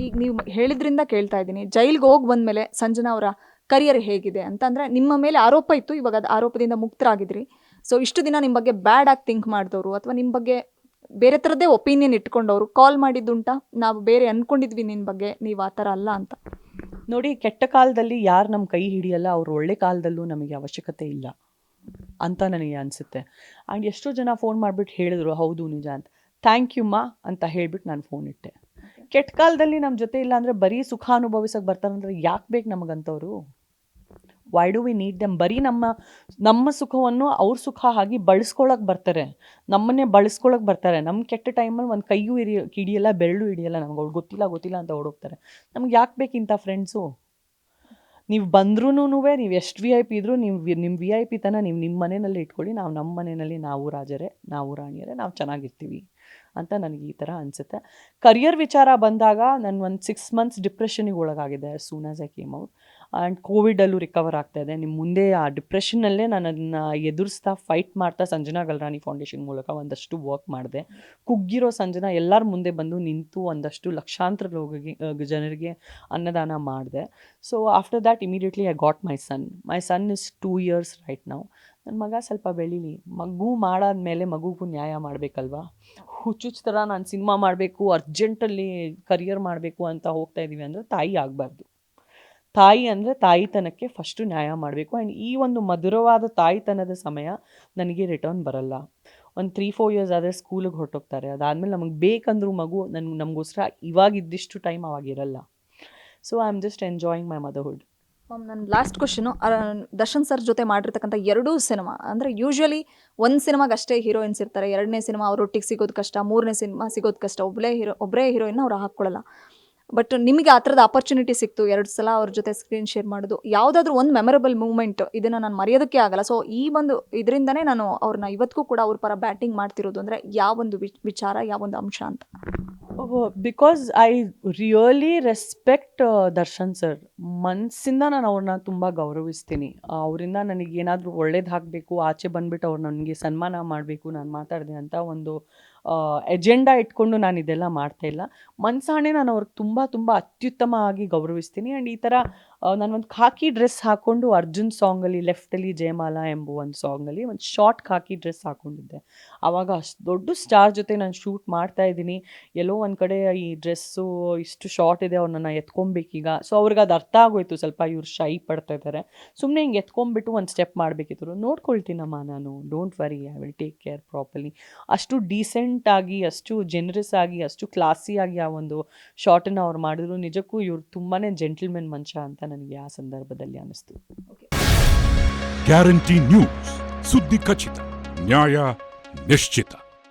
ಈಗ ನೀವು ಹೇಳಿದ್ರಿಂದ ಕೇಳ್ತಾ ಇದ್ದೀನಿ, ಜೈಲ್ಗೆ ಹೋಗಿ ಬಂದಮೇಲೆ ಸಂಜನಾ ಅವರ ಕರಿಯರ್ ಹೇಗಿದೆ ಅಂತಂದರೆ, ನಿಮ್ಮ ಮೇಲೆ ಆರೋಪ ಇತ್ತು, ಇವಾಗ ಅದು ಆರೋಪದಿಂದ ಮುಕ್ತರಾಗಿದ್ರಿ. ಸೊ ಇಷ್ಟು ದಿನ ನಿಮ್ಮ ಬಗ್ಗೆ ಬ್ಯಾಡ್ ಆಗಿ ಥಿಂಕ್ ಮಾಡಿದವರು ಅಥವಾ ನಿಮ್ಮ ಬಗ್ಗೆ ಬೇರೆ ಥರದ್ದೇ ಒಪಿನಿಯನ್ ಇಟ್ಕೊಂಡವರು ಕಾಲ್ ಮಾಡಿದ್ದುಂಟಾ, ನಾವು ಬೇರೆ ಅಂದ್ಕೊಂಡಿದ್ವಿ ನಿನ್ನ ಬಗ್ಗೆ, ನೀವು ಆ ಥರ ಅಲ್ಲ ಅಂತ? ನೋಡಿ, ಕೆಟ್ಟ ಕಾಲದಲ್ಲಿ ಯಾರು ನಮ್ಮ ಕೈ ಹಿಡಿಯಲ್ಲ, ಅವ್ರು ಒಳ್ಳೆ ಕಾಲದಲ್ಲೂ ನಮಗೆ ಅವಶ್ಯಕತೆ ಇಲ್ಲ ಅಂತ ನನಗೆ ಅನಿಸುತ್ತೆ. ಆ್ಯಂಡ್ ಎಷ್ಟೋ ಜನ ಫೋನ್ ಮಾಡಿಬಿಟ್ಟು ಹೇಳಿದ್ರು ಹೌದು ನಿಜ ಅಂತ. ಥ್ಯಾಂಕ್ ಯು ಮಾ ಅಂತ ಹೇಳ್ಬಿಟ್ಟು ನಾನು ಫೋನ್ ಇಟ್ಟೆ. ಕೆಟ್ಟ ಕಾಲದಲ್ಲಿ ನಮ್ಮ ಜೊತೆ ಇಲ್ಲ ಅಂದರೆ ಬರೀ ಸುಖ ಅನುಭವಿಸೋಕೆ ಬರ್ತಾರಂದ್ರೆ ಯಾಕೆ ಬೇಕು ನಮಗಂತವರು? Why do we need them? ಬರೀ ನಮ್ಮ ಸುಖವನ್ನು ಅವ್ರ ಸುಖ ಆಗಿ ಬಳಸ್ಕೊಳಕ್ಕೆ ಬರ್ತಾರೆ, ನಮ್ಮನ್ನೇ ಬಳಸ್ಕೊಳಕ್ಕೆ ಬರ್ತಾರೆ. ನಮ್ಮ ಕೆಟ್ಟ ಟೈಮಲ್ಲಿ ಒಂದು ಕೈಯೂ ಹಿಡಿಯಲ್ಲ, ಬೆರಳು ಹಿಡಿಯಲ್ಲ, ನಮ್ಗೆ ಅವ್ಳು ಗೊತ್ತಿಲ್ಲ ಅಂತ ಓಡೋಗ್ತಾರೆ. ನಮ್ಗೆ ಯಾಕೆ ಬೇಕು ಇಂಥ ಫ್ರೆಂಡ್ಸು? ನೀವು ಬಂದ್ರೂ, ನೀವು ಎಷ್ಟು ವಿ ಐ ಪಿ ಇದ್ರೂ, ನೀವು ನಿಮ್ಮ ವಿ ಐ ಪಿ ತನ ನೀವು ನಿಮ್ಮ ಮನೆಯಲ್ಲಿ ಇಟ್ಕೊಳ್ಳಿ. ನಾವು ನಮ್ಮ ಮನೆಯಲ್ಲಿ ನಾವು ರಾಜರೇ, ನಾವು ರಾಣಿಯರೇ, ನಾವು ಚೆನ್ನಾಗಿರ್ತೀವಿ ಅಂತ ನನಗೆ ಈ ಥರ ಅನಿಸುತ್ತೆ. ಕರಿಯರ್ ವಿಚಾರ ಬಂದಾಗ ನಾನು ಒಂದು 6 months ಡಿಪ್ರೆಷನಿಗೆ ಒಳಗಾಗಿದೆ soon as I came out. And ಕೋವಿಡಲ್ಲೂ ರಿಕವರ್ ಆಗ್ತಾಯಿದೆ. ನಿಮ್ಮ ಮುಂದೆ ಆ ಡಿಪ್ರೆಷನ್ನಲ್ಲೇ ನಾನು ಅದನ್ನು ಎದುರಿಸ್ತಾ ಫೈಟ್ ಮಾಡ್ತಾ ಸಂಜನಾ ಗಲ್ರಾನಿ ಫೌಂಡೇಶನ್ ಮೂಲಕ ಒಂದಷ್ಟು ವರ್ಕ್ ಮಾಡಿದೆ. ಕುಗ್ಗಿರೋ ಸಂಜನಾ ಎಲ್ಲರ ಮುಂದೆ ಬಂದು ನಿಂತು ಒಂದಷ್ಟು ಲಕ್ಷಾಂತರ ಜನರಿಗೆ ಅನ್ನದಾನ ಮಾಡಿದೆ. So after that immediately I got my son is 2 years right now. ನನ್ನ ಮಗ ಸ್ವಲ್ಪ ಬೆಳೀಲಿ. ಮಗು ಮಾಡಾದ್ಮೇಲೆ ಮಗುಗೂ ನ್ಯಾಯ ಮಾಡಬೇಕಲ್ವಾ? ಹುಚ್ಚುಚ್ಚ ಥರ ನಾನು ಸಿನಿಮಾ ಮಾಡಬೇಕು, ಅರ್ಜೆಂಟಲ್ಲಿ ಕರಿಯರ್ ಮಾಡಬೇಕು ಅಂತ ಹೋಗ್ತಾ ಇದ್ದೀವಿ ಅಂದರೆ ತಾಯಿ ಆಗಬಾರ್ದು. ತಾಯಿ ಅಂದರೆ ತಾಯಿತನಕ್ಕೆ ಫಸ್ಟು ನ್ಯಾಯ ಮಾಡಬೇಕು. ಆ್ಯಂಡ್ ಈ ಒಂದು ಮಧುರವಾದ ತಾಯಿತನದ ಸಮಯ ನನಗೆ ರಿಟರ್ನ್ ಬರಲ್ಲ. ಒಂದು 3-4 years ಆದರೆ ಸ್ಕೂಲಿಗೆ ಹೊರಟೋಗ್ತಾರೆ. ಅದಾದಮೇಲೆ ನಮಗೆ ಬೇಕಂದ್ರೂ ಮಗು ನಮಗೋಸ್ಕರ ಇವಾಗಿದ್ದಿಷ್ಟು ಟೈಮ್ ಅವಾಗಿರಲ್ಲ. So I am just enjoying my motherhood. Ma'am, ನನ್ನ ಲಾಸ್ಟ್ ಕ್ವಶನು, ದರ್ಶನ್ ಸರ್ ಜೊತೆ ಮಾಡಿರ್ತಕ್ಕಂಥ 2 ಸಿನಿಮಾ ಅಂದರೆ ಯೂಶ್ವಲಿ ಒಂದು ಸಿನಿಮಾಗೆ ಅಷ್ಟೇ ಹೀರೋಯಿನ್ಸ್ ಇರ್ತಾರೆ, 2ನೇ ಸಿನಿಮಾ ಅವರೊಟ್ಟಿಗೆ ಸಿಗೋದು ಕಷ್ಟ, 3ನೇ ಸಿನಿಮಾ ಸಿಗೋದು ಕಷ್ಟ, ಒಬ್ಬರೇ ಹೀರೋಯಿನ್ ಅವ್ರು ಹಾಕ್ಕೊಳ್ಳಲ್ಲ. ಬಟ್ ನಿಮಗೆ ಆ ಥರದ ಆಪರ್ಚುನಿಟಿ ಸಿಕ್ತು 2 ಸಲ ಅವ್ರ ಜೊತೆ ಸ್ಕ್ರೀನ್ ಶೇರ್ ಮಾಡೋದು. ಯಾವುದಾದ್ರೂ ಒಂದು ಮೆಮೊರಬಲ್ ಮೂಮೆಂಟ್, ಇದನ್ನು ನಾನು ಮರೆಯೋದಕ್ಕೆ ಆಗಲ್ಲ, ಸೊ ಈ ಒಂದು ಇದರಿಂದನೇ ನಾನು ಅವ್ರನ್ನ ಇವತ್ತಿಗೂ ಕೂಡ ಅವ್ರ ಪರ ಬ್ಯಾಟಿಂಗ್ ಮಾಡ್ತಿರೋದು ಅಂದರೆ ಯಾವೊಂದು ವಿಚಾರ, ಯಾವೊಂದು ಅಂಶ ಅಂತ? Because I really respect Darshan sir. ಮನಸ್ಸಿಂದ ನಾನು ಅವ್ರನ್ನ ತುಂಬ ಗೌರವಿಸ್ತೀನಿ. ಅವರಿಂದ ನನಗೇನಾದರೂ ಒಳ್ಳೇದಾಗಬೇಕು, ಆಚೆ ಬಂದುಬಿಟ್ಟು ಅವ್ರು ನನಗೆ ಸನ್ಮಾನ ಮಾಡಬೇಕು, ನಾನು ಮಾತಾಡಿದೆ ಅಂತ ಒಂದು ಎಜೆಂಡಾ ಇಟ್ಕೊಂಡು ನಾನು ಇದೆಲ್ಲ ಮಾಡ್ತಾಯಿಲ್ಲ. ಮನಸಾಣೆ ನಾನು ಅವ್ರಿಗೆ ತುಂಬ ತುಂಬ ಅತ್ಯುತ್ತಮವಾಗಿ ಗೌರವಿಸ್ತೀನಿ. ಆ್ಯಂಡ್ ಈ ಥರ ನಾನು ಒಂದು ಖಾಕಿ ಡ್ರೆಸ್ ಹಾಕ್ಕೊಂಡು ಅರ್ಜುನ್ ಸಾಂಗಲ್ಲಿ ಲೆಫ್ಟಲ್ಲಿ ಜಯಮಾಲಾ ಎಂಬ ಒಂದು ಸಾಂಗಲ್ಲಿ ಒಂದು ಶಾರ್ಟ್ ಖಾಕಿ ಡ್ರೆಸ್ ಹಾಕ್ಕೊಂಡಿದ್ದೆ. ಆವಾಗ ಅಷ್ಟು ದೊಡ್ಡ ಸ್ಟಾರ್ ಜೊತೆ ನಾನು ಶೂಟ್ ಮಾಡ್ತಾಯಿದ್ದೀನಿ. ಎಲ್ಲೋ ಒಂದು ಕಡೆ ಈ ಡ್ರೆಸ್ಸು ಇಷ್ಟು ಶಾರ್ಟ್ ಇದೆ, ಅವ್ರನ್ನ ಎತ್ಕೊಬೇಕೀಗ. ಸೊ ಅವ್ರಿಗೆ ಅದು ಅರ್ಥ ಆಗೋಯ್ತು, ಸ್ವಲ್ಪ ಇವ್ರು ಶೈ ಪಡ್ತಾ ಇದ್ದಾರೆ, ಸುಮ್ಮನೆ ಹಿಂಗೆ ಎತ್ಕೊಂಡ್ಬಿಟ್ಟು ಒಂದು ಸ್ಟೆಪ್ ಮಾಡಬೇಕಿತ್ತು. ನೋಡ್ಕೊಳ್ತೀನಮ್ಮ ನಾನು, don't worry, I will take care properly. ಅಷ್ಟು ಡೀಸೆಂಟ್ ಆಗಿ, ಅಷ್ಟು ಜನರಸ್ ಆಗಿ, ಅಷ್ಟು ಕ್ಲಾಸಿಯಾಗಿ ಆ ಒಂದು ಶಾರ್ಟನ್ನು ಅವ್ರು ಮಾಡಿದ್ರು. ನಿಜಕ್ಕೂ ಇವ್ರು ತುಂಬಾ ಜೆಂಟಲ್ಮೆನ್ ಮನುಷ್ಯ ಅಂತ ನನಗೆ ಆ ಸಂದರ್ಭದಲ್ಲಿ ಅನ್ನಿಸ್ತು. ಗ್ಯಾರಂಟಿ ನ್ಯೂಸ್, ಸುದ್ದಿ ಖಚಿತ, ನ್ಯಾಯ ನಿಶ್ಚಿತ.